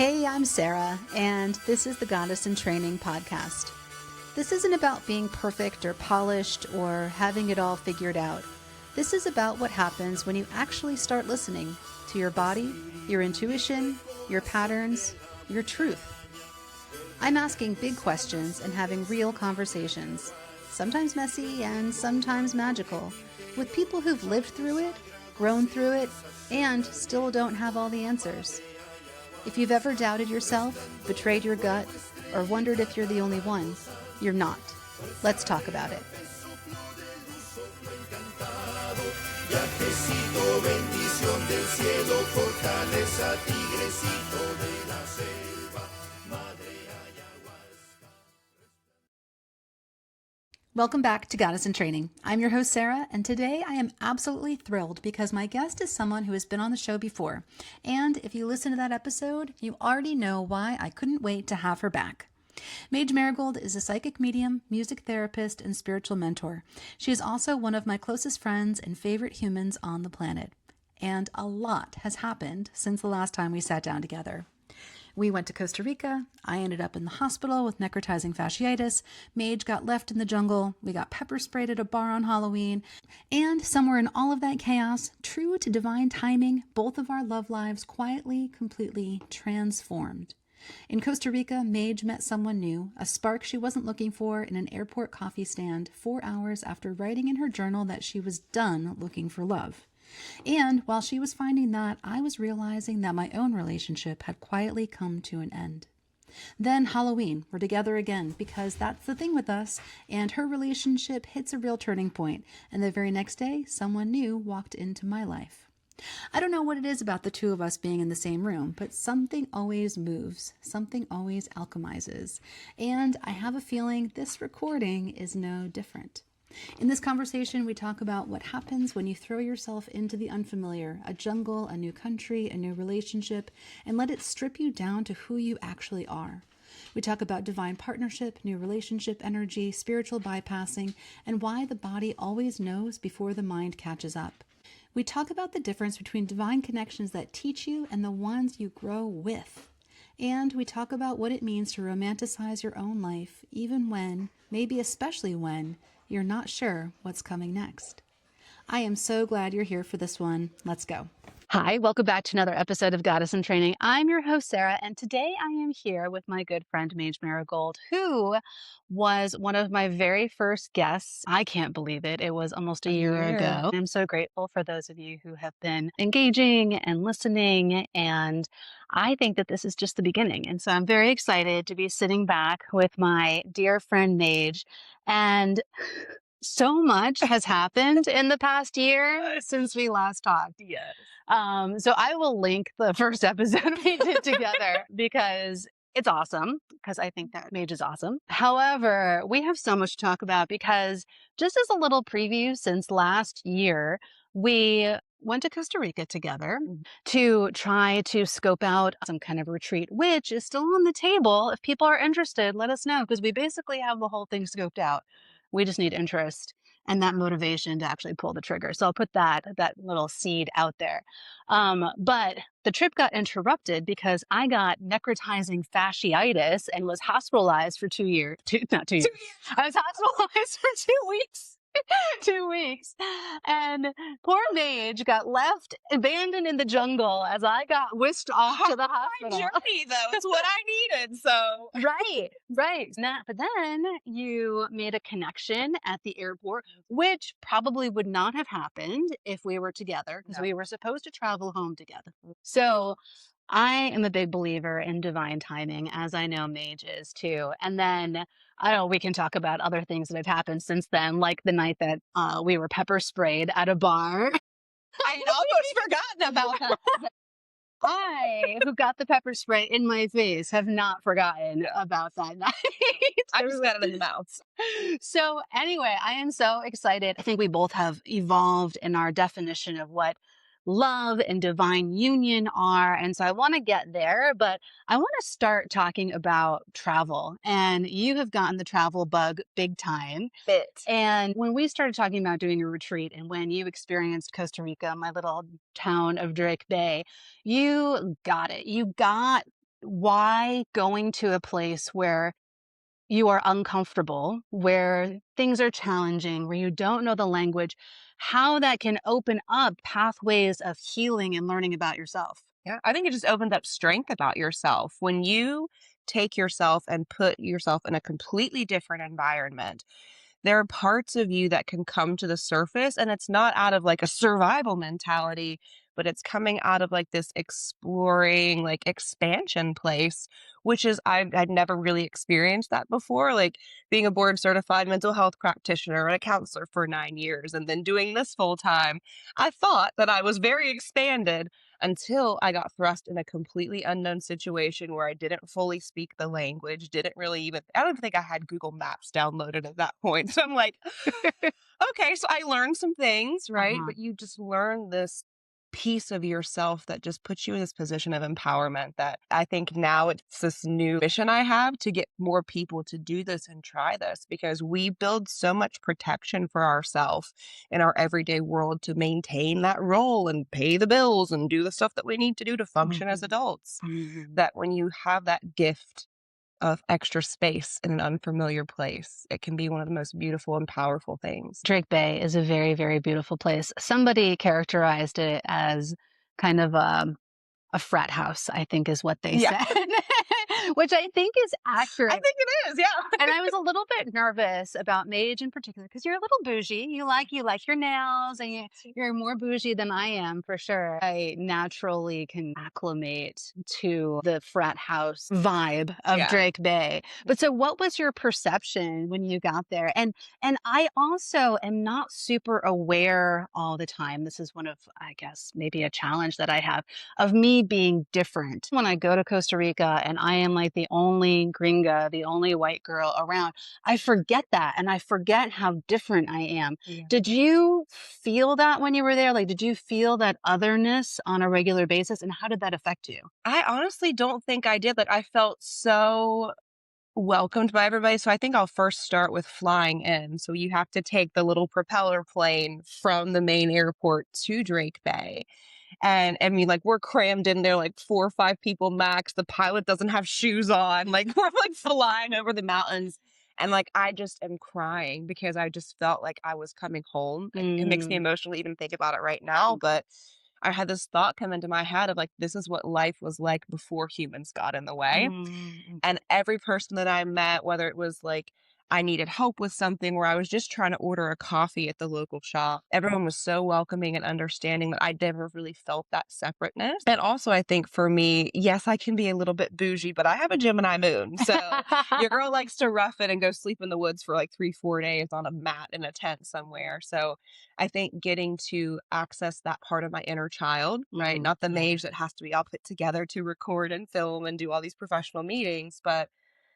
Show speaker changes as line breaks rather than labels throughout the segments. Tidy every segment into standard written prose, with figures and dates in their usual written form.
Hey, I'm Sarah, and this is the Goddess in Training podcast. This isn't about being perfect or polished or having it all figured out. This is about what happens when you actually start listening to your body, your intuition, your patterns, your truth. I'm asking big questions and having real conversations, sometimes messy and sometimes magical, with people who've lived through it, grown through it, and still don't have all the answers. If you've ever doubted yourself, betrayed your gut, or wondered if you're the only one, you're not. Let's talk about it. Welcome back to Goddess in Training. I'm your host, Sarah, and today I am absolutely thrilled because my guest is someone who has been on the show before. And if you listen to that episode, you already know why I couldn't wait to have her back. Mage Marigold is a psychic medium, music therapist, and spiritual mentor. She is also one of my closest friends and favorite humans on the planet. And a lot has happened since the last time we sat down together. We went to Costa Rica. I ended up in the hospital with necrotizing fasciitis. Mage got left in the jungle. We got pepper sprayed at a bar on Halloween. And somewhere in all of that chaos, true to divine timing, both of our love lives quietly, completely transformed. In Costa Rica, Mage met someone new, a spark she wasn't looking for in an airport coffee stand 4 hours after writing in her journal that she was done looking for love. And while she was finding that, I was realizing that my own relationship had quietly come to an end. Then Halloween, we're together again because that's the thing with us, and her relationship hits a real turning point, and the very next day, someone new walked into my life. I don't know what it is about the two of us being in the same room, but something always moves, something always alchemizes, and I have a feeling this recording is no different. In this conversation, we talk about what happens when you throw yourself into the unfamiliar, a jungle, a new country, a new relationship, and let it strip you down to who you actually are. We talk about divine partnership, new relationship energy, spiritual bypassing, and why the body always knows before the mind catches up. We talk about the difference between divine connections that teach you and the ones you grow with. And we talk about what it means to romanticize your own life, even when, maybe especially when, you're not sure what's coming next. I am so glad you're here for this one. Let's go. Hi, welcome back to another episode of Goddess in Training. I'm your host, Sarah, and today I am here with my good friend, Mage Marigold, who was one of my very first guests. I can't believe it. It was almost a year ago. I'm so grateful for those of you who have been engaging and listening, and I think that this is just the beginning. And so I'm very excited to be sitting back with my dear friend, Mage, and so much has happened in the past year since we last talked.
Yes.
So I will link the first episode we did together because it's awesome, because I think that Mage is awesome. However, we have so much to talk about because just as a little preview, since last year, we went to Costa Rica together to try to scope out some kind of retreat, which is still on the table. If people are interested, let us know, because we basically have the whole thing scoped out. We just need interest and that motivation to actually pull the trigger. So I'll put that little seed out there. But the trip got interrupted because I got necrotizing fasciitis and was hospitalized for 2 years. Not 2 years. I was hospitalized for 2 weeks. 2 weeks. And poor Mage got left abandoned in the jungle as I got whisked off to the hospital.
Journey, though, it's what I needed. So
Right. But then you made a connection at the airport, which probably would not have happened if we were together, because we were supposed to travel home together. So I am a big believer in divine timing, as I know Mage is too. And then I don't know, we can talk about other things that have happened since then, like the night that we were pepper sprayed at a bar.
I had almost forgotten about that.
I, who got the pepper spray in my face, have not forgotten about that night.
I just got it in the mouth.
So anyway, I am so excited. I think we both have evolved in our definition of what love and divine union are. And so I want to get there, but I want to start talking about travel. And you have gotten the travel bug big time. And when we started talking about doing a retreat and when you experienced Costa Rica, my little town of Drake Bay, you got it. You got
why going to a place where you are uncomfortable, where things are challenging, where you don't know the language, how that can open up pathways of healing and learning about yourself.
Yeah, I think it just opens up strength about yourself. When you take yourself and put yourself in a completely different environment, there are parts of you that can come to the surface, and it's not out of like a survival mentality, but it's coming out of like this exploring, like expansion place, which is I'd never really experienced that before. Like being a board certified mental health practitioner and a counselor for 9 years, and then doing this full time. I thought that I was very expanded until I got thrust in a completely unknown situation where I didn't fully speak the language, didn't really even, I don't think I had Google Maps downloaded at that point. So I'm like, okay, so I learned some things, right?
Uh-huh.
But you just learn this piece of yourself that just puts you in this position of empowerment that I think now it's this new mission I have to get more people to do this and try this because we build so much protection for ourselves in our everyday world to maintain that role and pay the bills and do the stuff that we need to do to function as
Mhm.
adults.
Mhm.
That when you have that gift of extra space in an unfamiliar place, it can be one of the most beautiful and powerful things.
Drake Bay is a very, very beautiful place. Somebody characterized it as kind of a frat house, I think is what they
Yeah,
said, which I think is
I
accurate.
think it is. Yeah.
And I was a little bit nervous about Mage in particular because you're a little bougie. You like your nails, and you're more bougie than I am for sure. I naturally can acclimate to the frat house vibe of
Yeah.
Drake Bay. But so, what was your perception when you got there? And I also am not super aware all the time. This is one of, I guess, maybe a challenge that I have of me being different. When I go to Costa Rica and I am like the only gringa, the only white girl around, I forget that and I forget how different I am.
Yeah.
Did you feel that when you were there? Like, did you feel that otherness on a regular basis? And how did that affect you?
I honestly don't think I did. Like, I felt so welcomed by everybody. So I think I'll first start with flying in. So you have to take the little propeller plane from the main airport to Drake Bay. And I mean, like, we're crammed in there, like 4 or 5 people max. The pilot doesn't have shoes on. Like, we're like flying over the mountains. And like, I just am crying because I just felt like I was coming home. It makes me
Mm.
emotional to even think about it right now. But I had this thought come into my head of like, this is what life was like before humans got in the way.
Mm.
And every person that I met, whether it was like I needed help with something where I was just trying to order a coffee at the local shop, everyone was so welcoming and understanding that I never really felt that separateness. And also, I think for me, yes, I can be a little bit bougie, but I have a Gemini moon. So your girl likes to rough it and go sleep in the woods for like 3, 4 days on a mat in a tent somewhere. So I think getting to access that part of my inner child, right?
Mm.
Not the
Yeah.
mage that has to be all put together to record and film and do all these professional meetings, but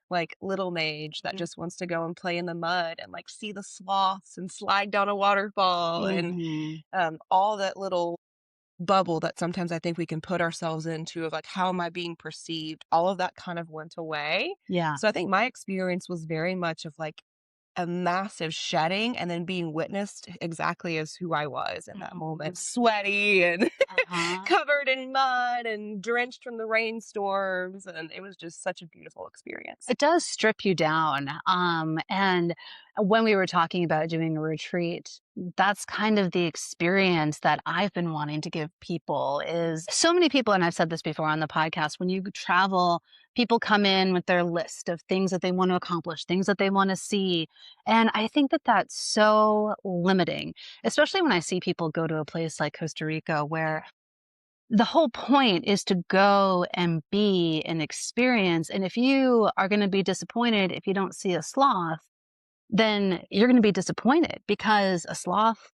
like little mage that
Yeah.
just wants to go and play in the mud and like see the sloths and slide down a waterfall and
Mhm.
all that little bubble that sometimes I think we can put ourselves into of like, how am I being perceived? All of that kind of went away.
Yeah.
So I think my experience was very much of like a massive shedding and then being witnessed exactly as who I was in that
Mhm.
moment, sweaty and
Uh-huh.
covered in mud and drenched from the rainstorms. And it was just such a beautiful experience.
It does strip you down. And when we were talking about doing a retreat, that's kind of the experience that I've been wanting to give people is so many people, and I've said this before on the podcast, when you travel, people come in with their list of things that they want to accomplish, things that they want to see. And I think that that's so limiting, especially when I see people go to a place like Costa Rica where the whole point is to go and be an experience. And if you are going to be disappointed if you don't see a sloth, then you're going to be disappointed because a sloth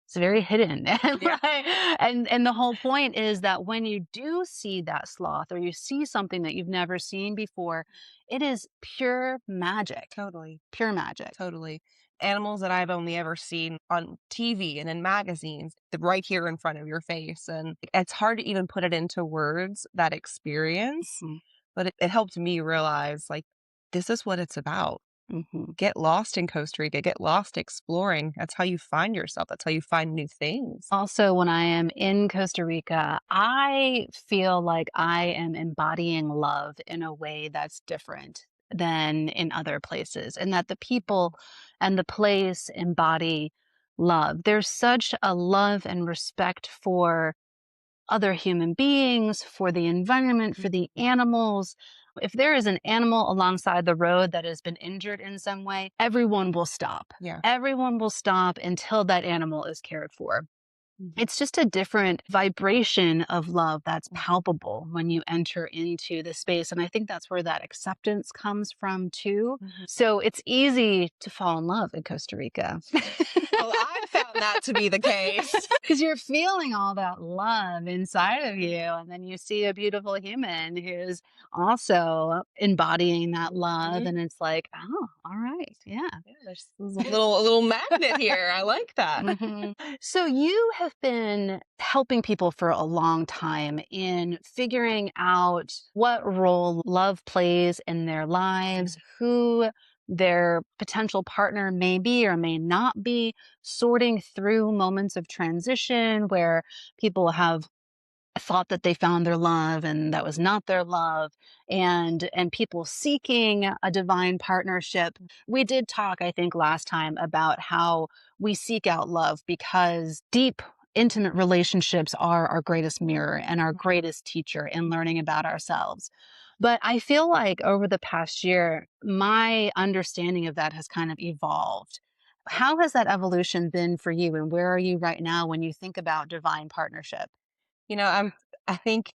is very hidden. And,
Yeah,
and the whole point is that when you do see that sloth or you see something that you've never seen before, it is pure magic.
totally.
Pure magic.
Totally. Animals that I've only ever seen on TV and in magazines, right here in front of your face. And it's hard to even put it into words, that experience.
Mhm.
But it helped me realize like, this is what it's about. Get lost in Costa Rica, get lost exploring. That's how you find yourself. That's how you find new things.
Also, when I am in Costa Rica, I feel like I am embodying love in a way that's different than in other places, and that the people and the place embody love. There's such a love and respect for other human beings, for the environment, for the animals. If there is an animal alongside the road that has been injured in some way, everyone will stop.
Yeah.
Everyone will stop until that animal is cared for. It's just a different vibration of love that's palpable when you enter into the space. And I think that's where that acceptance comes from too. So it's easy to fall in love in Costa Rica.
Well, I found that to be the case.
Because you're feeling all that love inside of you. And then you see a beautiful human who's also embodying that love. And it's like, oh, all right. Yeah.
Yeah, there's a little magnet here. I like that.
So you have been helping people for a long time in figuring out what role love plays in their lives, who their potential partner may be or may not be, sorting through moments of transition where people have thought that they found their love and that was not their love, and people seeking a divine partnership. We did talk, I think, last time about how we seek out love because deep intimate relationships are our greatest mirror and our greatest teacher in learning about ourselves. But I feel like over the past year, my understanding of that has kind of evolved. How has that evolution been for you, and where are you right now when you think about divine partnership?
I think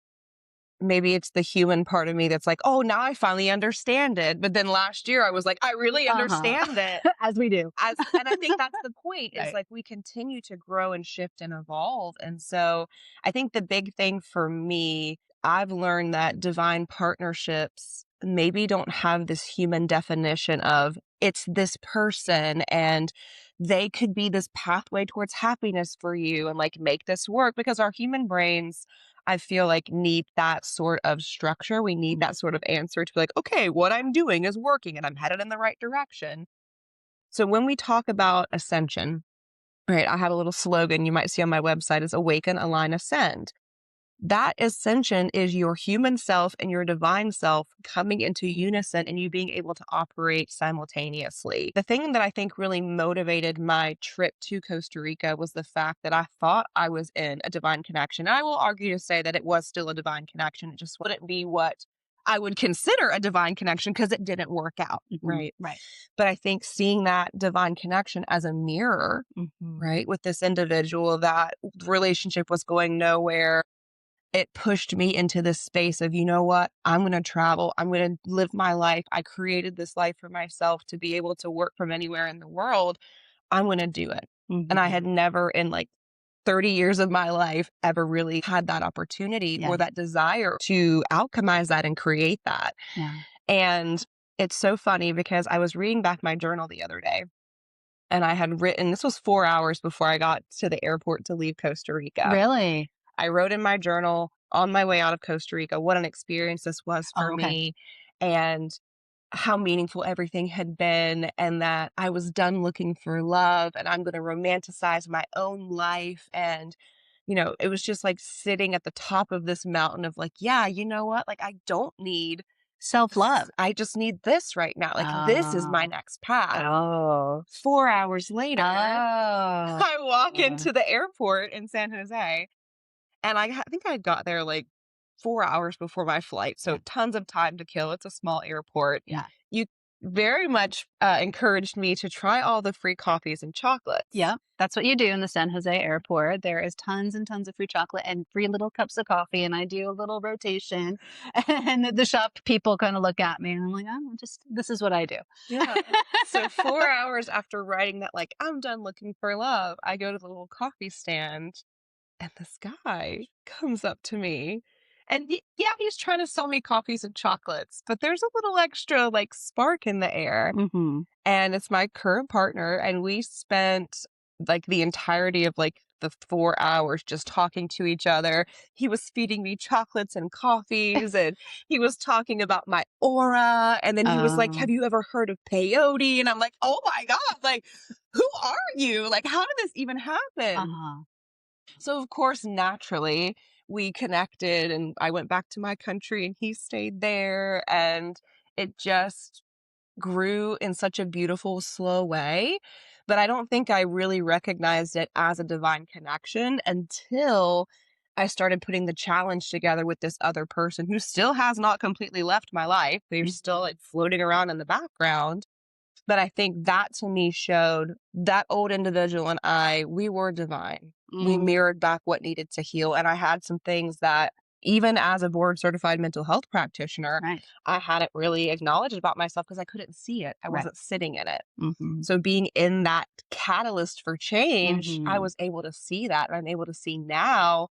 maybe it's the human part of me that's like, oh, now I finally understand it. But then last year I was like, I really understand it.
As we do.
And I think that's the point is
Right.
like we continue to grow and shift and evolve. And so I think the big thing for me, I've learned that divine partnerships maybe don't have this human definition of it's this person and they could be this pathway towards happiness for you and like make this work because our human brains, I feel like, need that sort of structure. We need that sort of answer to be like, okay, what I'm doing is working and I'm headed in the right direction. So when we talk about ascension, right, I have a little slogan you might see on my website is awaken, align, ascend. That ascension is your human self and your divine self coming into unison and you being able to operate simultaneously. The thing that I think really motivated my trip to Costa Rica was the fact that I thought I was in a divine connection. And I will argue to say that it was still a divine connection. It just wouldn't be what I would consider a divine connection because it didn't work out. Right.
Right.
But I think seeing that divine connection as a mirror, right, with this individual, that relationship was going nowhere. It pushed me into this space of, you know what, I'm going to travel. I'm going to live my life. I created this life for myself to be able to work from anywhere in the world. I'm going to do it. And I had never in like 30 years of my life ever really had that opportunity or that desire to alchemize that and create that.
Yeah.
And it's so funny because I was reading back my journal the other day and I had written, this was 4 hours before I got to the airport to leave Costa Rica.
Really?
I wrote in my journal on my way out of Costa Rica what an experience this was for me and how meaningful everything had been, and that I was done looking for love and I'm going to romanticize my own life. And, it was just like sitting at the top of this mountain of like, yeah, you know what? Like, I don't need
Self-love.
I just need this right now. Like, this is my next path.
Oh.
4 hours later,
Oh.
I walk into the airport in San Jose. And I think I got there like 4 hours before my flight. So tons of time to kill. It's a small airport.
Yeah.
You very much encouraged me to try all the free coffees and chocolates.
Yeah. That's what you do in the San Jose airport. There is tons and tons of free chocolate and free little cups of coffee. And I do a little rotation. And the shop people kind of look at me and I'm like, oh, this is what I do.
Yeah. So 4 hours after writing that, like, I'm done looking for love, I go to the little coffee stand. And this guy comes up to me and he's trying to sell me coffees and chocolates, but there's a little extra like spark in the air. And it's my current partner. And we spent like the entirety of like the 4 hours just talking to each other. He was feeding me chocolates and coffees, and he was talking about my aura. And then he was like,
Oh,
have you ever heard of peyote? And I'm like, oh my God, like, who are you? Like, how did this even happen?
uh-huh.
So, of course, naturally, we connected and I went back to my country and he stayed there. And it just grew in such a beautiful, slow way. But I don't think I really recognized it as a divine connection until I started putting the challenge together with this other person who still has not completely left my life. They're still like floating around in the background. But I think that to me showed that old individual and we were divine. We
Mm,
mirrored back what needed to heal. And I had some things that, even as a board certified mental health practitioner,
right,
I hadn't really acknowledged about myself because I couldn't see it. I
right.
wasn't sitting in it.
Mm-hmm.
So, being in that catalyst for change, I
Mm-hmm.
was able to see that. And I'm able to see now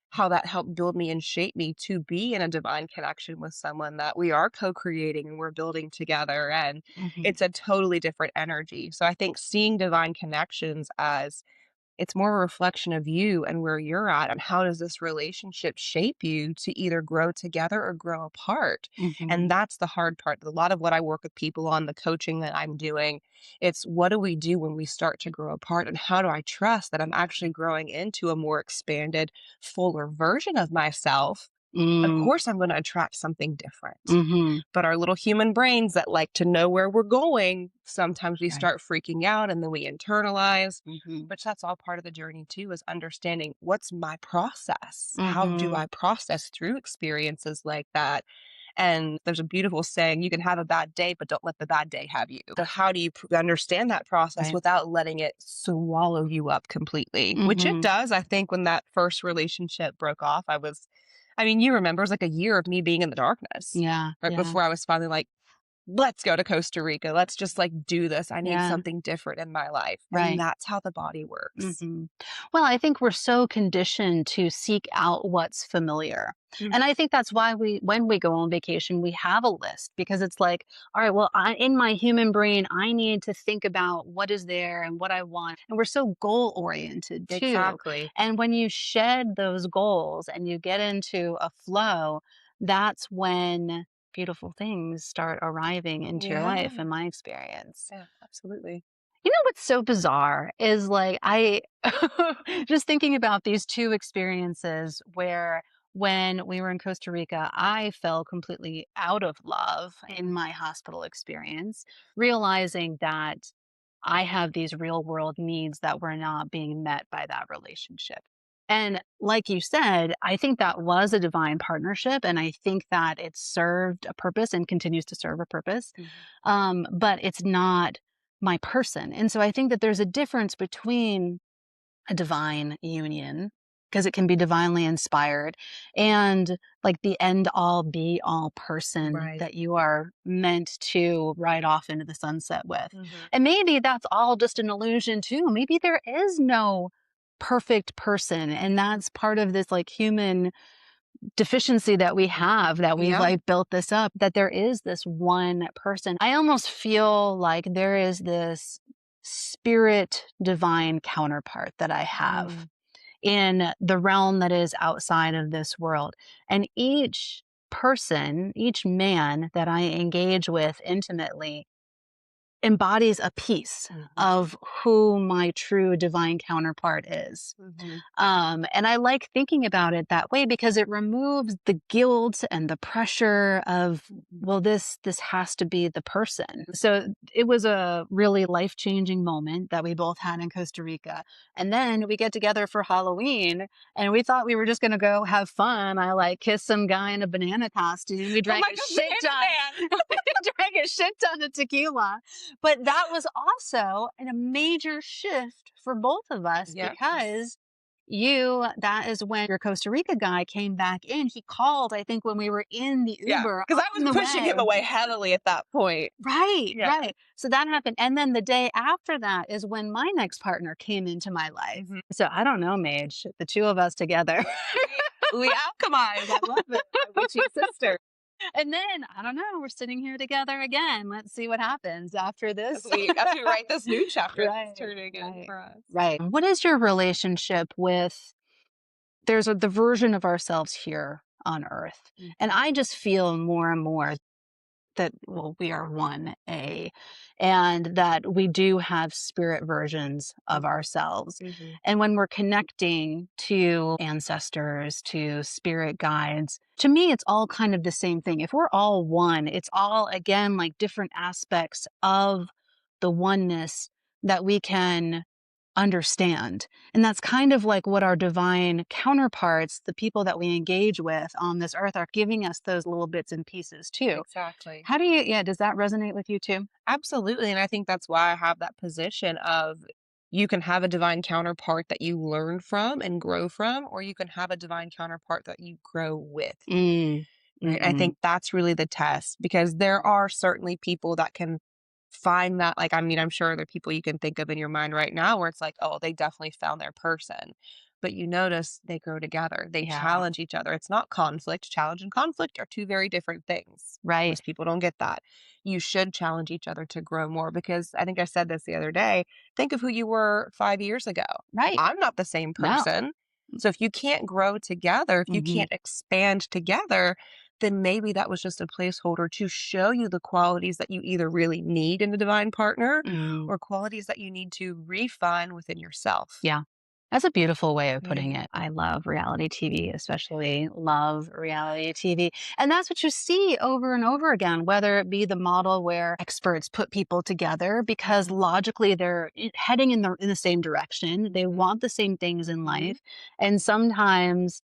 how that helped build me and shape me to be in a divine connection with someone that we are co-creating and we're building together, and
Mm-hmm.
it's a totally different energy. So I think seeing divine connections as it's more a reflection of you and where you're at and how does this relationship shape you to either grow together or grow apart.
Mm-hmm.
And that's the hard part. A lot of what I work with people on, the coaching that I'm doing, it's what do we do when we start to grow apart, and how do I trust that I'm actually growing into a more expanded, fuller version of myself? Of
Mm,
course I'm going to attract something different.
mm-hmm.
But our little human brains that like to know where we're going, sometimes we
Right.
start freaking out and then we internalize.
Mm-hmm.
Which that's all part of the journey too, is understanding what's my process? How do
Mm-hmm.
I process through experiences like that? And there's a beautiful saying, you can have a bad day, but don't let the bad day have you. So how do you understand that process
Right.
without letting it swallow you up completely? Which it
Mm-hmm.
does. I think when that first relationship broke off, I mean, you remember, it was like a year of me being in the darkness
Yeah.
right
Yeah.
before I was finally like, let's go to Costa Rica. Let's just like do this. I need
Yeah.
something different in my life. And
Right.
that's how the body works.
Hmm. Well, I think we're so conditioned to seek out what's familiar.
Mm.
And I think that's why when we go on vacation, we have a list because it's like, all right, well, in my human brain, I need to think about what is there and what I want. And we're so goal oriented too.
Exactly.
And when you shed those goals and you get into a flow, that's when beautiful things start arriving into your
Yeah.
life, in my experience.
Yeah, absolutely.
You know what's so bizarre is like I just thinking about these two experiences where when we were in Costa Rica, I fell completely out of love in my hospital experience, realizing that I have these real world needs that were not being met by that relationship. And like you said, I think that was a divine partnership. And I think that it served a purpose and continues to serve a purpose.
Mhm.
But it's not my person. And so I think that there's a difference between a divine union, because it can be divinely inspired, and like the end all be all person
Right.
that you are meant to ride off into the sunset with.
Mhm.
And maybe that's all just an illusion too. Maybe there is no perfect person. And that's part of this like human deficiency that we have, that we've
Yeah.
like built this up, that there is this one person. I almost feel like there is this spirit divine counterpart that I have
Mm.
in the realm that is outside of this world. And each person, each man that I engage with intimately embodies a piece
Mhm.
of who my true divine counterpart is.
Mhm.
And I like thinking about it that way because it removes the guilt and the pressure of, well, this has to be the person. So it was a really life-changing moment that we both had in Costa Rica. And then we get together for Halloween and we thought we were just gonna go have fun. I like kissed some guy in a banana costume. We
Oh
drank
my
a
God,
shit ton.
man.
We drank a shit ton of tequila. But that was also a major shift for both of us
Yeah.
because that is when your Costa Rica guy came back in. He called, I think, when we were in the
Yeah.
Uber
Because I
on
was
the
pushing him
way.
away heavily at that point.
Right,
Yeah.
right. So that happened. And then the day after that is when my next partner came into my life.
Mhm.
So I don't know, Mage, the two of us together.
We alchemize. I love it. My witchy sister.
And then, I don't know, we're sitting here together again. Let's see what happens after this.
As we write this new chapter
Right,
that's turning in
right,
for us.
right. What is your relationship with the version of ourselves here on earth? And I just feel more and more that, well, we are one A, and that we do have spirit versions of ourselves.
Mm-hmm.
And when we're connecting to ancestors, to spirit guides, to me, it's all kind of the same thing. If we're all one, it's all, again, like different aspects of the oneness that we can understand. And that's kind of like what our divine counterparts, the people that we engage with on this earth, are giving us those little bits and pieces too.
Exactly.
How do you, yeah, does that resonate with you too?
Absolutely. And I think that's why I have that position of you can have a divine counterpart that you learn from and grow from, or you can have a divine counterpart that you grow with.
Mm,
Right. I
hmm
think that's really the test because there are certainly people that can find that. Like, I mean, I'm sure there are people you can think of in your mind right now where it's like, oh, they definitely found their person. But you notice they grow together, they
Yeah,
challenge each other. It's not conflict. Challenge and conflict are two very different things.
right,
Most people don't get that. You should challenge each other to grow more because I think I said this the other day. Think of who you were 5 years ago.
right.
I'm not the same
No.
person. So if you can't grow together, if you
Hmm.
can't expand together, then maybe that was just a placeholder to show you the qualities that you either really need in a divine partner
Mm,
or qualities that you need to refine within yourself.
yeah. That's a beautiful way of
Yeah.
putting it. I love reality TV, especially love reality TV. And that's what you see over and over again, whether it be the model where experts put people together because logically they're heading in the same direction. They want the same things in
Mhm.
life. And sometimes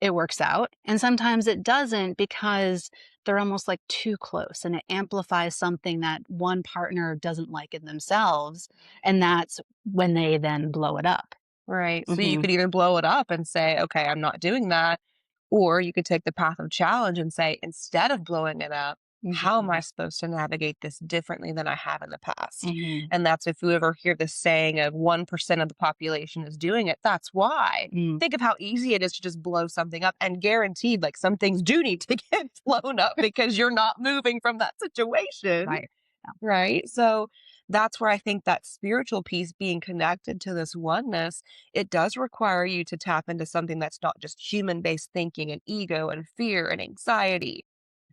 it works out and sometimes it doesn't because they're almost like too close and it amplifies something that one partner doesn't like in themselves. And that's when they then blow it up.
Right. So you
Hmm.
could either blow it up and say, okay, I'm not doing that. Or you could take the path of challenge and say, instead of blowing it up, how am I
Mhm.
supposed to navigate this differently than I have in the past?
Mhm.
And that's if you ever hear this saying of 1% of the population is doing it, that's why.
Mm.
Think of how easy it is to just blow something up and guaranteed like some things do need to get blown up because you're not moving from that situation.
Right.
Right. So that's where I think that spiritual piece being connected to this oneness, it does require you to tap into something that's not just human based thinking and ego and fear and anxiety,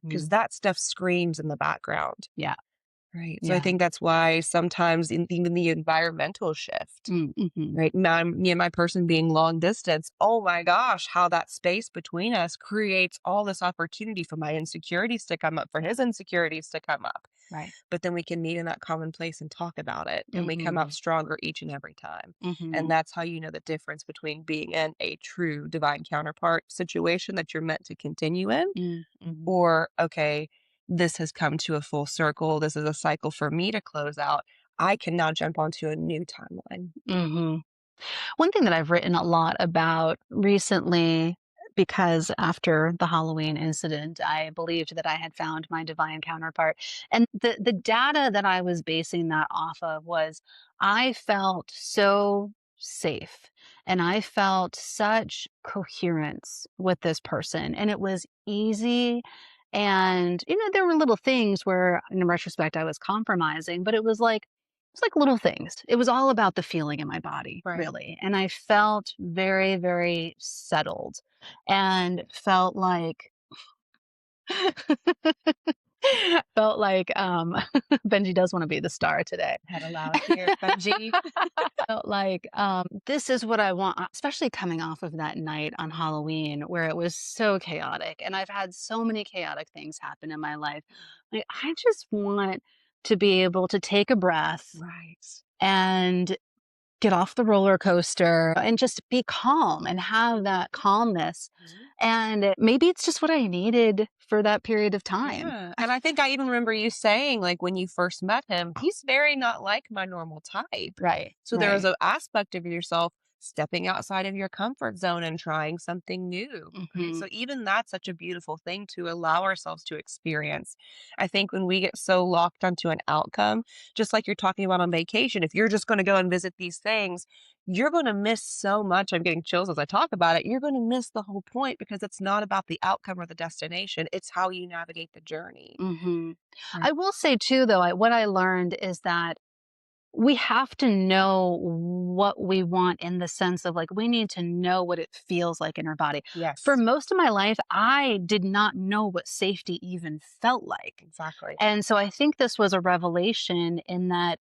Mm.
because that stuff screams in the background.
Yeah.
Right. So I
Yeah.
think that's why sometimes in even the environmental shift,
Mm, mhm.
right? Me and my person being long distance. Oh my gosh, how that space between us creates all this opportunity for my insecurities to come up, for his insecurities to come up.
Right.
But then we can meet in that common place and talk about it. And we come out
Mhm.
stronger each and every time. And
Mhm.
that's how you know the difference between being in a true divine counterpart situation that you're meant to continue in,
Mm, mhm.
or, okay, this has come to a full circle. This is a cycle for me to close out. I can now jump onto a new timeline.
Mhm. One thing that I've written a lot about recently, because after the Halloween incident, I believed that I had found my divine counterpart. And the data that I was basing that off of was I felt so safe and I felt such coherence with this person. And it was easy. And, there were little things where in retrospect I was compromising, but it's like little things. It was all about the feeling in my body,
Right.
really. And I felt very, very settled and felt like felt like Benji does want to be the star today.
Head aloud here, Benji.
Felt like this is what I want, especially coming off of that night on Halloween where it was so chaotic. And I've had so many chaotic things happen in my life. Like, I just want to be able to take a breath
Right.
and get off the roller coaster and just be calm and have that calmness.
Mhm.
And maybe it's just what I needed for that period of time.
Yeah. And I think I even remember you saying, like, when you first met him, he's very not like my normal type.
Right.
So there was
Right.
an aspect of yourself stepping outside of your comfort zone and trying something new. Right.
Mhm.
So even that's such a beautiful thing to allow ourselves to experience. I think when we get so locked onto an outcome, just like you're talking about on vacation, if you're just going to go and visit these things, you're going to miss so much. I'm getting chills as I talk about it. You're going to miss the whole point because it's not about the outcome or the destination. It's how you navigate the journey.
Mhm.
Right.
I will say too, though, what I learned is that we have to know what we want in the sense of like, we need to know what it feels like in our body. For
Yes,
most of my life, I did not know what safety even felt like.
exactly.
And so I think this was a revelation in that,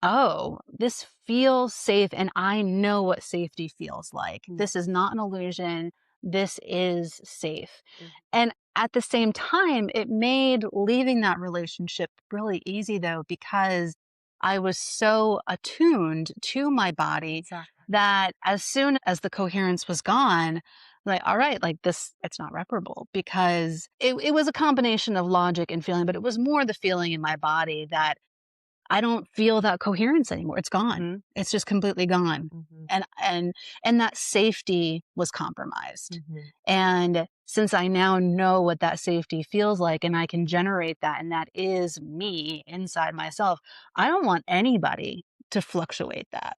oh, this feels safe and I know what safety feels like. This is
Yes.
not an illusion. This is safe.
Mhm.
And at the same time, it made leaving that relationship really easy though, because I was so attuned to my body
Exactly.
that as soon as the coherence was gone, like, all right, like this, it's not reparable because it was a combination of logic and feeling, but it was more the feeling in my body that I don't feel that coherence anymore. It's gone.
Mhm.
It's just completely gone.
Mhm.
And that safety was compromised.
Mhm.
And since I now know what that safety feels like and I can generate that and that is me inside myself, I don't want anybody to fluctuate that.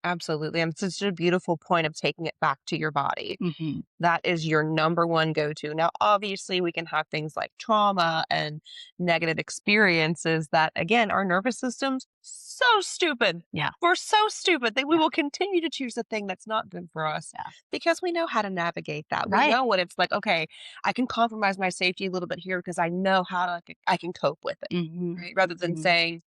Absolutely. And it's such a beautiful point of taking it back to your body.
Mhm.
That is your number one go-to. Now, obviously, we can have things like trauma and negative experiences that, again, our nervous system's so stupid.
Yeah.
We're so stupid that we
Yeah.
will continue to choose the thing that's not good for us
Yeah.
because we know how to navigate that. We
Right.
know what it's like. Okay, I can compromise my safety a little bit here because I know how I can cope with it,
Mhm.
right? Rather than
Mhm.
saying,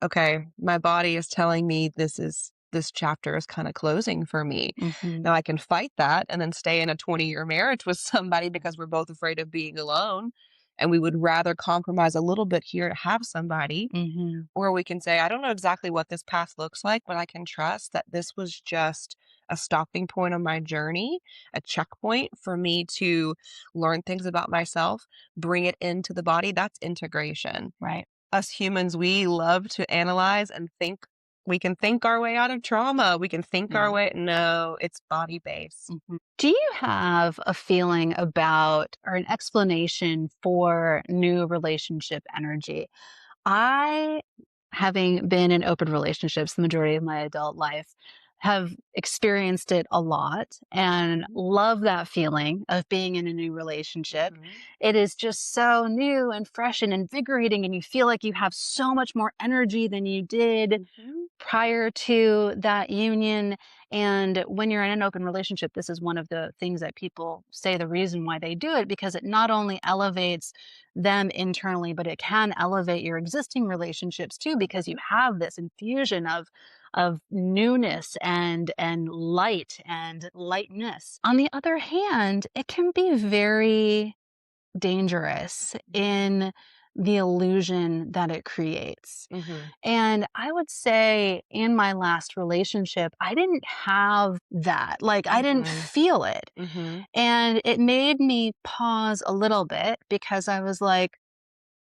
okay, my body is telling me this chapter is kind of closing for me.
Mhm.
Now I can fight that and then stay in a 20-year marriage with somebody because we're both afraid of being alone. And we would rather compromise a little bit here to have somebody.
Mhm.
Or we can say, I don't know exactly what this path looks like, but I can trust that this was just a stopping point on my journey, a checkpoint for me to learn things about myself, bring it into the body. That's integration.
Right.
Us humans, we love to analyze and think. We can think our way out of trauma. We can think our
Yeah.
way. No, it's body based.
Mhm. Do you have a feeling about or an explanation for new relationship energy? I, having been in open relationships the majority of my adult life, have experienced it a lot and
Mhm,
love that feeling of being in a new relationship.
mhm,
It is just so new and fresh and invigorating, and you feel like you have so much more energy than you did
mhm,
prior to that union. And when you're in an open relationship, this is one of the things that people say the reason why they do it, because it not only elevates them internally, but it can elevate your existing relationships too, because you
mhm,
have this infusion of newness and light and lightness. On the other hand, it can be very dangerous in the illusion that it creates.
mhm,
And I would say in my last relationship, I didn't have that. Like, I didn't
mhm,
feel it.
mhm,
And it made me pause a little bit because I was like,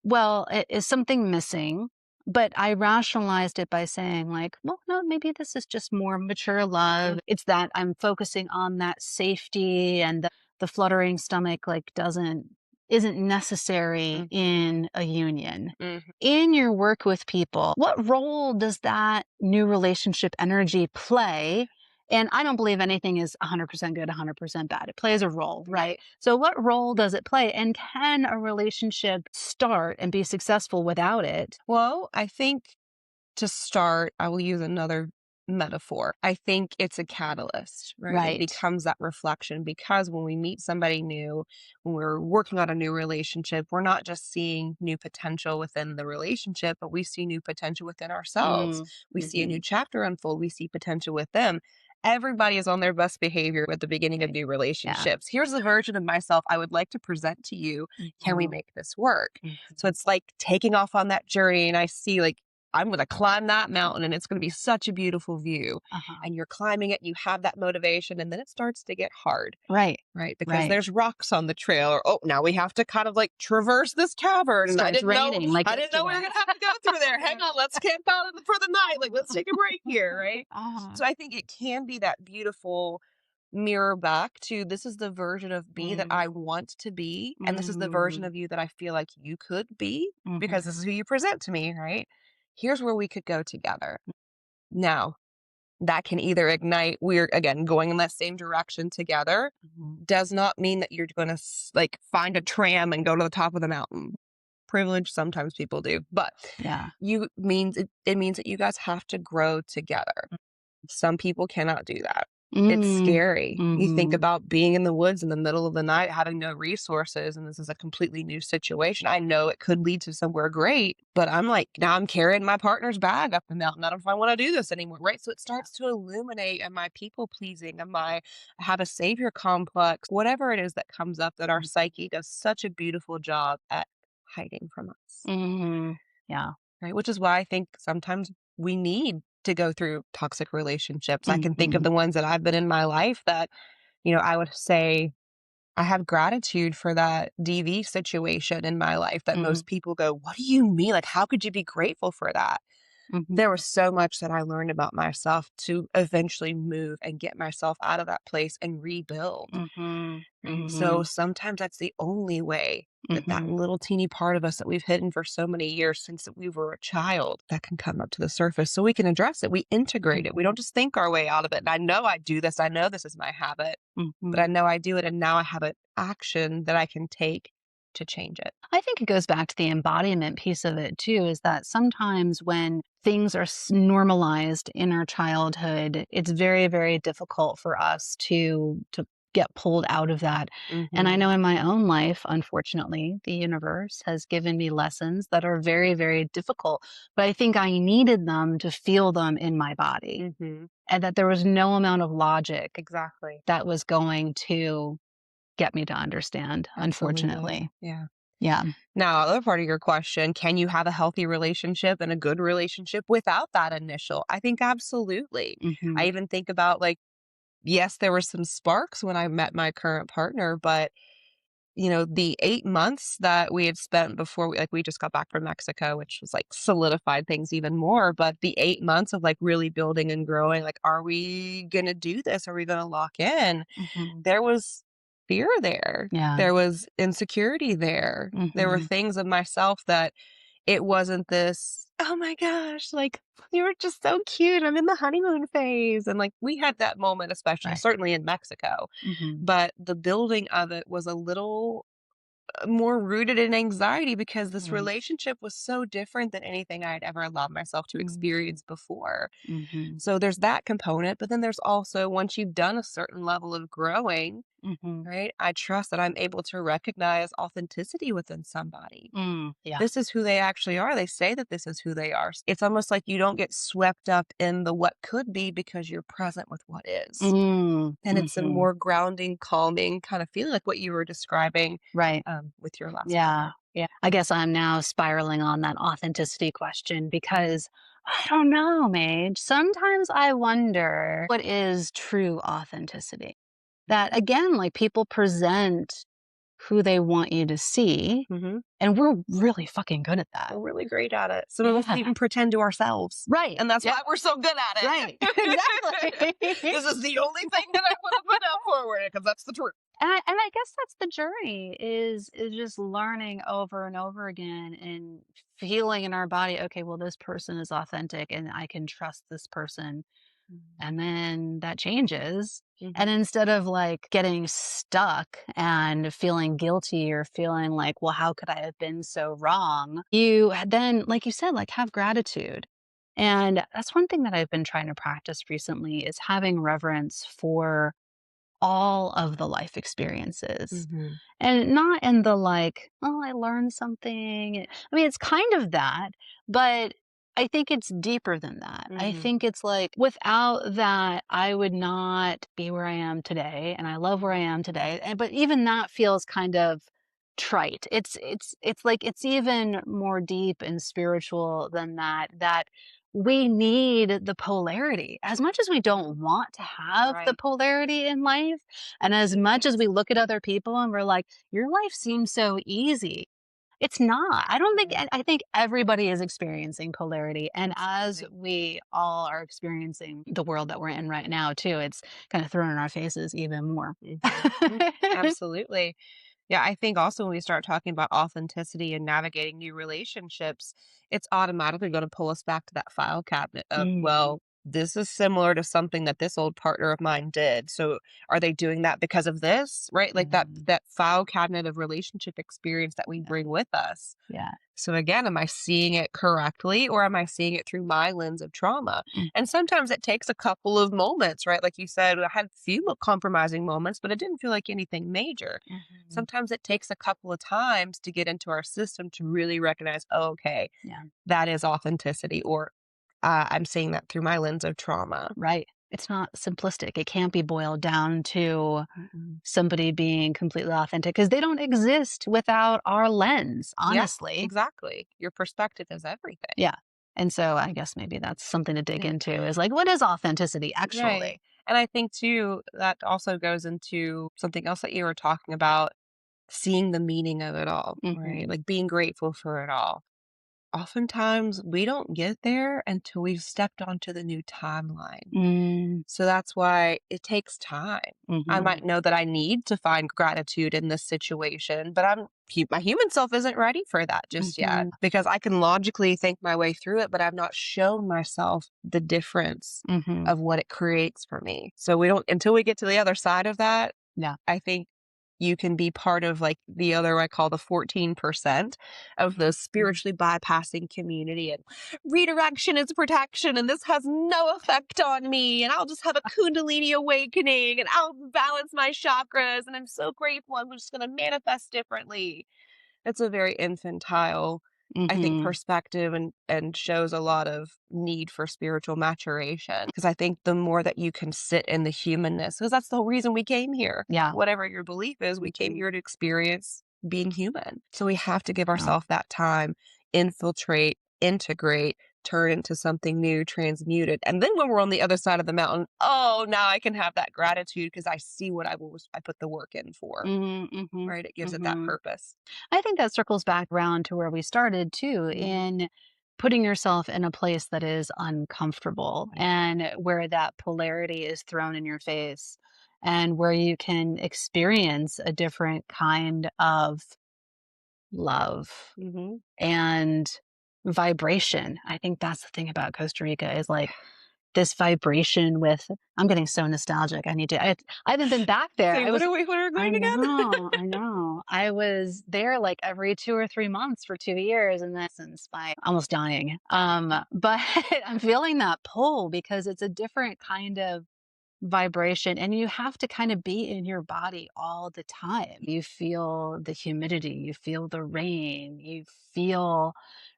well, is something missing? But I rationalized it by saying, like, well, no, maybe this is just more mature love. It's that I'm focusing on that safety and the fluttering stomach, like, isn't necessary
mhm,
in a union.
mhm.
In your work with people, what role does that new relationship energy play? And I don't believe anything is 100% good, 100% bad. It plays a role,
Right.
right? So, what role does it play? And can a relationship start and be successful without it?
Well, I think to start, I will use another metaphor. I think it's a catalyst, right? It
Right.
becomes that reflection because when we meet somebody new, when we're working on a new relationship, we're not just seeing new potential within the relationship, but we see new potential within ourselves.
Mm,
We see a new
hmm.
chapter unfold. We see potential with them. Everybody is on their best behavior at the beginning of
Right.
new
Yeah.
relationships. Here's the version of myself I would like to present to you. Can we
Mhm,
make this work? So
mhm.
it's like taking off on that journey, and I see like I'm going to climb that mountain and it's going to be such a beautiful view.
Uh-huh.
And you're climbing it, you have that motivation, and then it starts to get hard.
Right.
Right, because
Right.
there's rocks on the trail, or oh, now we have to kind of like traverse this cavern. And
Starts raining like
I didn't know we were gonna have to go through there. Hang on, let's camp out for the night. Like, let's take a break here, right?
Uh-huh.
So I think it can be that beautiful mirror back to this is the version of me that I want to be, and this is the version of you that I feel like you could be because this is who you present to me, right? Here's where we could go together. Now, that can either ignite, we're again going in that same direction together, does not mean that you're going to like find a tram and go to the top of the mountain. Privilege, sometimes people do, but
Yeah.
it means that you guys have to grow together. Some people cannot do that. It's scary. You think about being in the woods in the middle of the night, having no resources, and this is a completely new situation. I know it could lead to somewhere great, but I'm like, now I'm carrying my partner's bag up the mountain. I don't know if I want to do this anymore, right? So it starts to illuminate, am I people pleasing? Am I have a savior complex? Whatever it is that comes up that our psyche does such a beautiful job at hiding from us.
Yeah.
Right? Which is why I think sometimes we need to go through toxic relationships. I can think of the ones that I've been in my life that, I would say I have gratitude for that DV situation in my life that most people go, what do you mean? Like, how could you be grateful for that? There was so much that I learned about myself to eventually move and get myself out of that place and rebuild. Right? So sometimes that's the only way that little teeny part of us that we've hidden for so many years since we were a child that can come up to the surface so we can address it. We integrate it. We don't just think our way out of it. And I know I do this. I know this is my habit, but I know I do it. And now I have an action that I can take to change it.
I think it goes back to the embodiment piece of it too, is that sometimes when things are normalized in our childhood, it's very, very difficult for us to get pulled out of that. And I know in my own life, unfortunately, the universe has given me lessons that are very, very difficult, but I think I needed them to feel them in my body, and that there was no amount of logic
Exactly.
that was going to get me to understand, unfortunately.
Yeah.
Yeah.
Now, other part of your question, can you have a healthy relationship and a good relationship without that initial? I think absolutely. I even think about like, yes, there were some sparks when I met my current partner, but the 8 months that we had spent before we just got back from Mexico, which was like solidified things even more. But the 8 months of like really building and growing, like, are we going to do this? Are we going to lock in? There was fear there.
Yeah.
There was insecurity there. There were things of myself that it wasn't this, oh my gosh, like you were just so cute. I'm in the honeymoon phase. And like we had that moment, especially
Right.
certainly in Mexico. But the building of it was a little more rooted in anxiety because this relationship was so different than anything I had ever allowed myself to experience before. So there's that component, but then there's also once you've done a certain level of growing, right? I trust that I'm able to recognize authenticity within somebody.
Yeah.
This is who they actually are. They say that this is who they are. It's almost like you don't get swept up in the what could be because you're present with what is. And it's a more grounding, calming kind of feeling like what you were describing
Right.
with your last
Yeah.
partner.
Yeah. I guess I'm now spiraling on that authenticity question because I don't know, Mage. Sometimes I wonder what is true authenticity. That again, like people present who they want you to see, and we're really fucking good at that.
We're really great at it. Some of us even pretend to ourselves.
Right.
And that's why we're so good at it.
Right. Exactly.
This is the only thing that I want to put out forward because that's the truth.
And I guess that's the journey is just learning over and over again and feeling in our body, okay, well, this person is authentic and I can trust this person. And then that changes. And instead of like getting stuck and feeling guilty or feeling like, well, how could I have been so wrong? You then, like you said, like have gratitude. And that's one thing that I've been trying to practice recently is having reverence for all of the life experiences. And not in the like, oh, I learned something. I mean, it's kind of that, but I think it's deeper than that. I think it's like without that, I would not be where I am today. And I love where I am today. But even that feels kind of trite. It's like it's even more deep and spiritual than that. That we need the polarity as much as we don't want to have the
Right.
polarity in life, and as much as we look at other people and we're like, your life seems so easy. It's not. I don't think.
Right.
I think everybody is experiencing polarity, and as
Absolutely.
we all are experiencing the world that we're in right now, too, it's kind of thrown in our faces even more.
Absolutely. Yeah, I think also when we start talking about authenticity and navigating new relationships, it's automatically going to pull us back to that file cabinet of,
Mhm.
well, this is similar to something that this old partner of mine did. So are they doing that because of this? Right? Like
Mhm.
that file cabinet of relationship experience that we
Yeah.
bring with us.
Yeah.
So again, am I seeing it correctly or am I seeing it through my lens of trauma?
Mm.
And sometimes it takes a couple of moments, right? Like you said, I had a few compromising moments, but it didn't feel like anything major.
Mhm.
Sometimes it takes a couple of times to get into our system to really recognize, oh, okay,
Yeah.
that is authenticity, or I'm seeing that through my lens of trauma.
Right. It's not simplistic. It can't be boiled down to
Mm-mm.
somebody being completely authentic because they don't exist without our lens,
Yeah,
honestly.
exactly. Your perspective is everything.
Yeah. And so I guess maybe that's something to dig into is like, what is authenticity
Right.
actually?
And I think too, that also goes into something else that you were talking about, seeing the meaning of it all, right?
Hmm.
Like being grateful for it all. Oftentimes, we don't get there until we've stepped onto the new timeline.
Mm,
So that's why it takes time. I
hmm.
might know that I need to find gratitude in this situation, but my human self isn't ready for that just yet
Hmm.
because I can logically think my way through it, but I've not shown myself the difference
Hmm.
of what it creates for me. So we don't, until we get to the other side of that,
Yeah.
I think you can be part of like the other, I call the 14% of the
Mhm.
spiritually bypassing community, and redirection is protection. And this has no effect on me. And I'll just have a Kundalini awakening and I'll balance my chakras. And I'm so grateful. I'm just going to manifest differently. It's a very infantile, I think,
Mhm.
perspective, and shows a lot of need for spiritual maturation. Because I think the more that you can sit in the humanness, because that's the whole reason we came here.
Yeah.
Whatever your belief is, we came
Mhm.
here to experience being human. So we have to give
Yeah.
ourselves that time, infiltrate, integrate, turn into something new, transmuted. And then when we're on the other side of the mountain, oh, now I can have that gratitude because I see what I put the work in for.
Mhm. Mhm.
Right? It gives it that
Mhm.
purpose.
I think that circles back around to where we started too,
Mhm.
in putting yourself in a place that is uncomfortable and where that polarity is thrown in your face and where you can experience a different kind of love
Mhm.
and vibration. I think that's the thing about Costa Rica is like this vibration with I'm getting so nostalgic. I haven't been back there.
Say, what are we
I
going again?
know, I know. I was there like every 2 or 3 months for 2 years and then since by almost dying. But I'm feeling that pull because it's a different kind of vibration and you have to kind of be in your body all the time. You feel the humidity, you feel the rain, you feel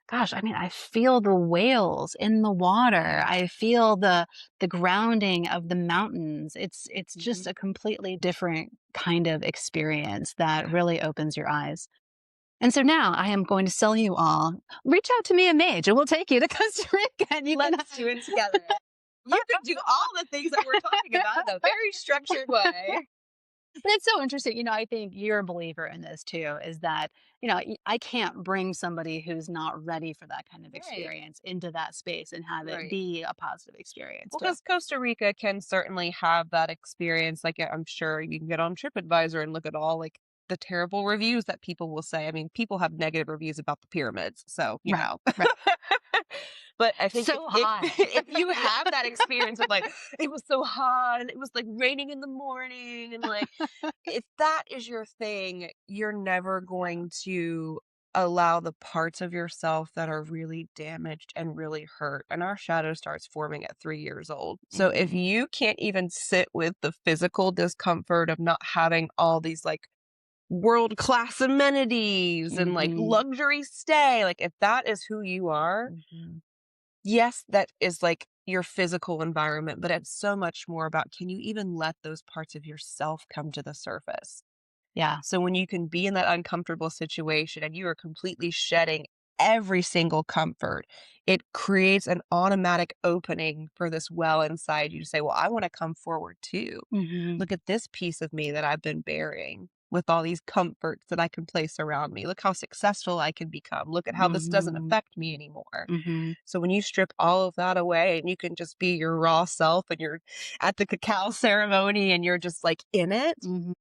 gosh, I mean, I feel the whales in the water. I feel the grounding of the mountains. It's just
Mhm.
a completely different kind of experience that really opens your eyes. And so now I am going to sell you all. Reach out to me, a mage, and we'll take you to Costa Rica. And you can
Let's do it together. You could do all the things that we're talking about in a very structured way.
But it's so interesting. I think you're a believer in this too, is that, I can't bring somebody who's not ready for that kind of
Right,
experience into that space and have it
right.
be a positive experience
Well,
too.
because Costa Rica can certainly have that experience. Like, I'm sure you can get on TripAdvisor and look at all like the terrible reviews that people will say. I mean, people have negative reviews about the pyramids, so you
Right.
know.
Right.
But I think
So
if
hot.
if you have that experience of like it was so hot and it was like raining in the morning and like if that is your thing, you're never going to allow the parts of yourself that are really damaged and really hurt. And our shadow starts forming at 3 years old. So if
Mhm.
you can't even sit with the physical discomfort of not having all these like world class amenities and like
Mhm.
luxury stay, like if that is who you are,
Mhm.
yes, that is like your physical environment, but it's so much more about, can you even let those parts of yourself come to the surface?
Yeah.
So when you can be in that uncomfortable situation and you are completely shedding every single comfort, it creates an automatic opening for this well inside you to say, well, I want to come forward too.
Hmm.
Look at this piece of me that I've been burying with all these comforts that I can place around me. Look how successful I can become. Look at how this doesn't
Hmm.
affect me anymore.
Hmm.
So when you strip all of that away and you can just be your raw self and you're at the cacao ceremony and you're just like in it,
Hmm.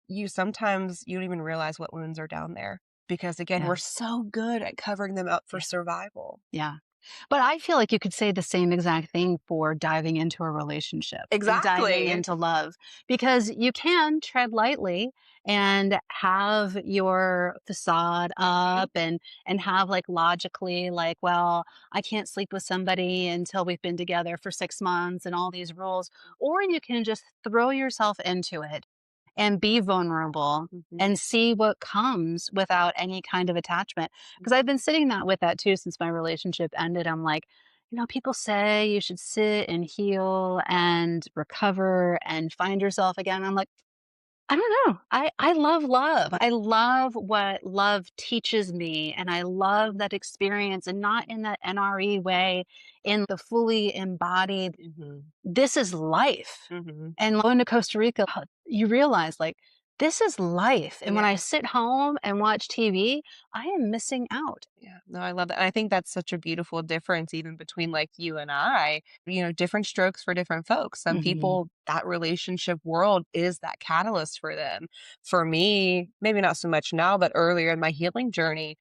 you don't even realize what wounds are down there because again,
Yeah.
we're so good at covering them up for
Yeah.
survival.
Yeah. But I feel like you could say the same exact thing for diving into a relationship and diving
Exactly.
into love, because you can tread lightly and have your facade
Mhm.
up and have like logically like, well, I can't sleep with somebody until we've been together for 6 months and all these rules, or you can just throw yourself into it and be vulnerable
Mhm.
and see what comes without any kind of attachment. Because I've been sitting that with that too since my relationship ended. I'm like, people say you should sit and heal and recover and find yourself again. I'm like, I don't know. I love love. I love what love teaches me. And I love that experience, and not in that NRE way, in the fully embodied,
Mhm.
this is life.
Mhm.
And going to Costa Rica, you realize like this is life. And when I
Yeah.
sit home and watch TV, I am missing out.
Yeah. No, I love that. And I think that's such a beautiful difference even between like you and I, different strokes for different folks. Some
Hmm.
people, that relationship world is that catalyst for them. For me, maybe not so much now, but earlier in my healing journey,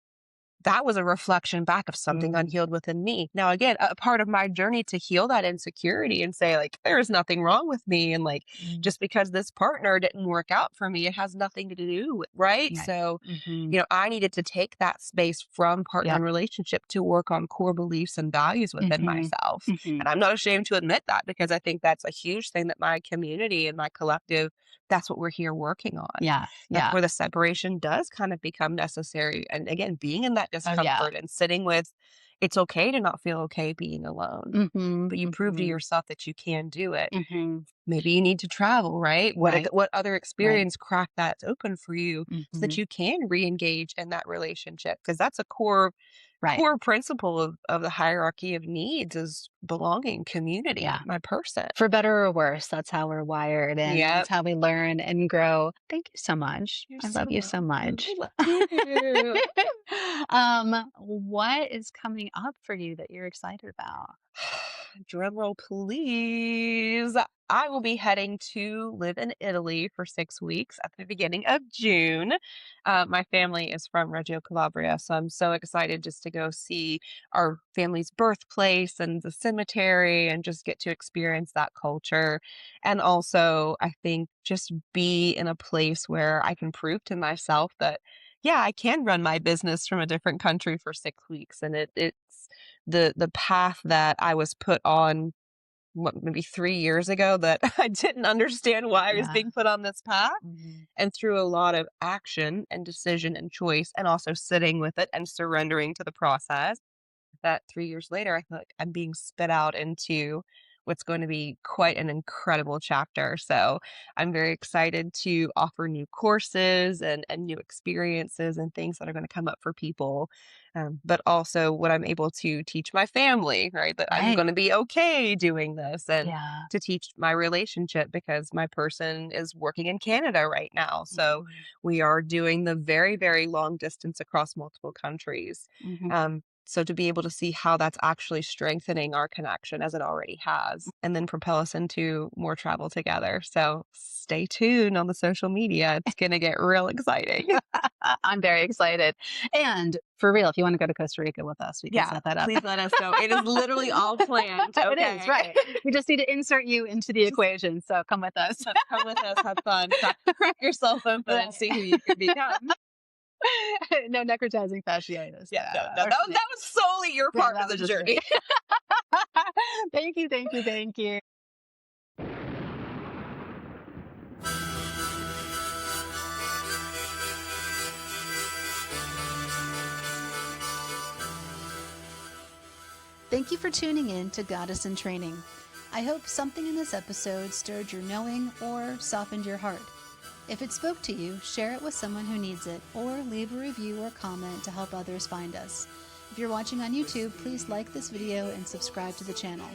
that was a reflection back of something
Mm,
unhealed within me. Now, again, a part of my journey to heal that insecurity and say, like, there is nothing wrong with me. And like,
mm,
just because this partner didn't work out for me, it has nothing to do with, right?
right.
So,
Hmm.
I needed to take that space from partner
Yep.
and relationship to work on core beliefs and values within
Hmm.
myself.
Hmm.
And I'm not ashamed to admit that because I think that's a huge thing that my community and my collective, that's what we're here working on.
Yeah.
That's
Yeah.
where the separation does kind of become necessary. And again, being in that
Oh, yeah.
discomfort and sitting with, it's okay to not feel okay being alone,
Hmm.
but you prove to
Hmm.
yourself that you can do it.
Hmm.
Maybe you need to travel, right?
Right.
What other
Right.
experience crack that's open for you so
Hmm.
that you can re-engage in that relationship? Because that's a
Right.
core principle of the hierarchy of needs is belonging, community,
Yeah.
my person.
For better or worse, that's how we're wired and
Yep.
that's how we learn and grow. Thank you so much.
You're
I
so
love you so
welcome. I
much.
love you.
What is coming up for you that you're excited about?
Drum roll, please. I will be heading to live in Italy for 6 weeks at the beginning of June. My family is from Reggio Calabria, so I'm so excited just to go see our family's birthplace and the cemetery and just get to experience that culture. And also, I think just be in a place where I can prove to myself that, yeah, I can run my business from a different country for 6 weeks. And it's the path that I was put on maybe 3 years ago that I didn't understand why I was
Yeah.
being put on this path.
Mhm.
And through a lot of action and decision and choice, and also sitting with it and surrendering to the process, that 3 years later, I feel like I'm being spit out into what's going to be quite an incredible chapter. So I'm very excited to offer new courses and new experiences and things that are going to come up for people. But also what I'm able to teach my family, right? That I'm
Right.
going to be okay doing this and
Yeah.
to teach my relationship because my person is working in Canada right now. So
Mhm.
we are doing the very, very long distance across multiple countries.
Mhm.
So to be able to see how that's actually strengthening our connection as it already has, and then propel us into more travel together. So stay tuned on the social media. It's going to get real exciting.
I'm very excited. And for real, if you want to go to Costa Rica with us, we can
Yeah,
set that up.
please let us know. It is literally all planned.
It is,
Okay.
right. We just need to insert you into the equation. So come with us.
Come with us, have fun, crack yourself open and see who you can become.
No necrotizing fasciitis.
Yeah, no,
Yeah.
no, that was solely your
Yeah,
part
that
of the
was just
journey.
me. Thank you, thank you, thank you.
Thank you for tuning in to Goddess in Training. I hope something in this episode stirred your knowing or softened your heart. If it spoke to you, share it with someone who needs it, or leave a review or comment to help others find us. If you're watching on YouTube, please like this video and subscribe to the channel.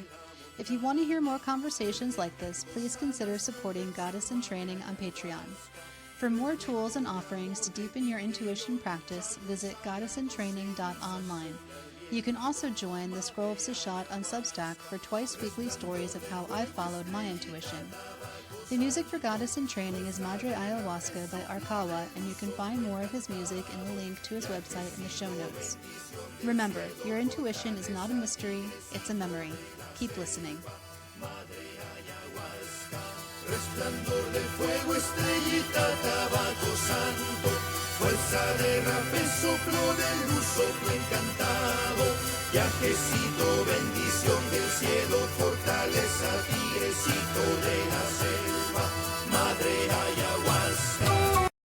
If you want to hear more conversations like this, please consider supporting Goddess in Training on Patreon. For more tools and offerings to deepen your intuition practice, visit goddessintraining.online. You can also join the Scroll of Seshat on Substack for twice-weekly stories of how I followed my intuition. The music for Goddess in Training is Madre Ayahuasca by Arkawa, and you can find more of his music in the link to his website in the show notes. Remember, your intuition is not a mystery, it's a memory. Keep listening.
Resplandor del fuego, estrellita, tabaco santo, fuerza de rapel, soplo de luz, soplo encantado, viajecito, bendición del cielo, fortaleza, tigrecito de la selva, madre